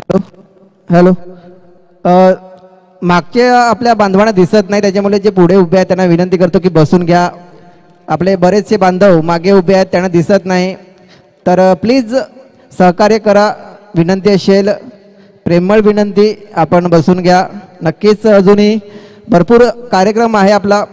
Hello hello. मागचे आपल्या बांधवांना दिसत नाही, त्याच्यामुळे जे पुढे उभे आहेत त्यांना विनंती करतो की बसून घ्या. आपले बरेचसे बांधव मागे उभे आहेत, त्यांना दिसत नाही, तर प्लीज सहकार्य करा. विनंती असेल, प्रेमळ विनंती, आपण बसून घ्या. नक्कीच अजूनही भरपूर कार्यक्रम आहे आपला.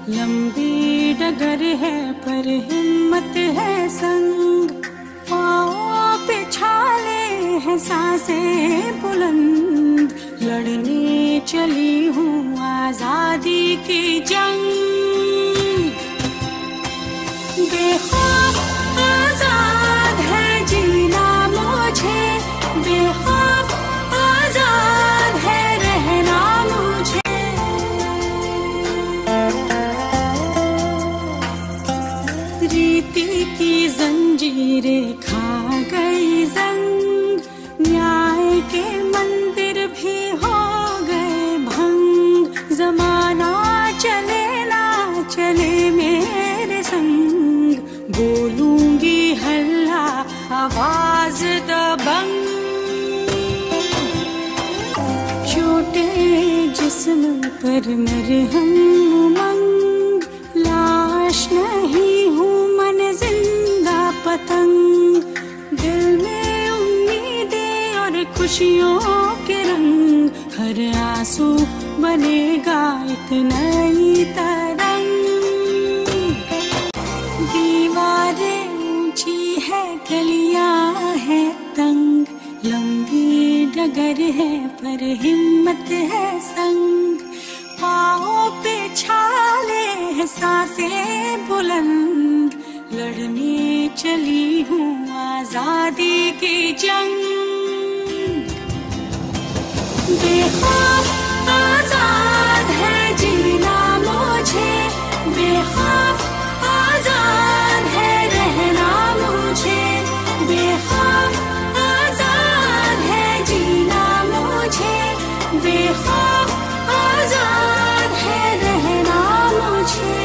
लंबी डगर है पर हिम्मत है संग, पाँव पे छाले हैं सांसें बुलंद, लड़ने चली हूँ आजादी की जंग। बेखौफ आजाद है जीना मुझे, बेखौफ आजाद है रहना मुझे। रीति की जंजीरें खा गई जंग, न्याय के मंदिर भी हो गए भंग, जमाना चले ना चले मेरे संग, बोलूंगी हल्ला आवाज दबंग। छोटे जिस्म पर मरहम उमंग, लाश नहीं हूँ मन जिंदा पतंग, दिल में उम्मीदें और खुशियों के रंग, हर आंसू बनेगा एक नई तरंग। दीवारें ऊंची है गलियां है तंग, लंबी डगर है पर हिम्मत है संग, पाँव पे छाले हैं सांसें बुलंद, लड़ने चली हूँ आजादी की जंग। बेखौफ आजाद है जीना मुझे, बेखौफ आजाद है रहना मुझे, बेखौफ आजाद है जीना मुझे, बेखौफ आजाद है रहना मुझे।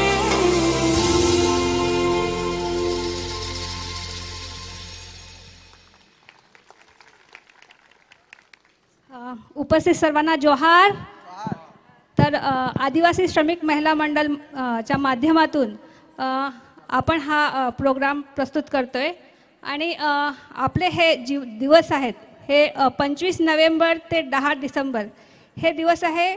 उपस्थित सर्वांना जोहार. तर आदिवासी श्रमिक महिला मंडळ च्या माध्यमातून आपण हा प्रोग्राम प्रस्तुत करतोय आणि आपले हे दिवस आहेत हे 25 नोव्हेंबर ते 10 डिसेंबर हे दिवस आहे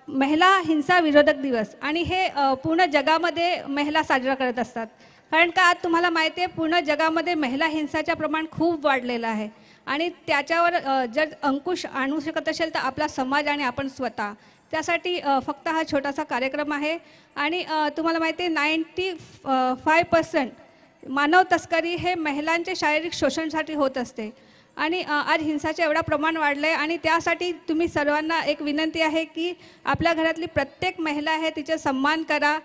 महिला हिंसा विरोधक दिवस आणि हे पूर्ण जगामध्ये महिला साजरा करत असतात. कारण का आज तुम्हाला माहिती आहे पूर्ण जगामध्ये महिला हिंसाचे प्रमाण खूप वाढलेलं आहे आणि त्याच्यावर जर अंकुश आणू शकत असेल तर आपला समाज आणि आपण स्वतः. त्यासाठी फक्त हा छोटासा कार्यक्रम आहे आणि तुम्हाला माहिती आहे 95% मानव तस्करी हे महिलांचे शारीरिक शोषणासाठी होत असते आणि आज हिंसाचे एवढा प्रमाण वाढले आणि त्यासाठी तुम्ही सर्वांना एक विनंती आहे की आपल्या घरातली प्रत्येक महिला आहे तिचा सन्मान करा,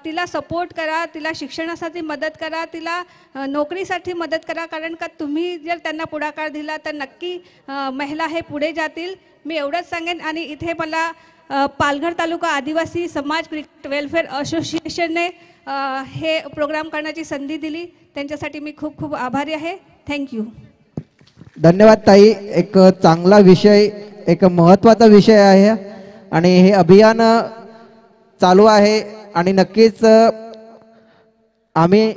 तिला सपोर्ट करा, तिला शिक्षणासाठी मदत करा, तिला नोकरीसाठी मदत करा. कारण का तुम्ही जर त्यांना पुढाकार दिला तर नक्की महिला हे पुढे जातील. मी एवढंच सांगेन. आणि इथे मला पालघर तालुका आदिवासी समाज क्रिकेट वेलफेअर असोसिएशनने हे प्रोग्राम करण्याची संधी दिली, त्यांच्यासाठी मी खूप खूप आभारी आहे. थँक्यू. धन्यवाद ताई. एक चांगला विषय, एक महत्त्वाचा विषय आहे आणि हे अभियान चालू आहे आणि नक्कीच आम्ही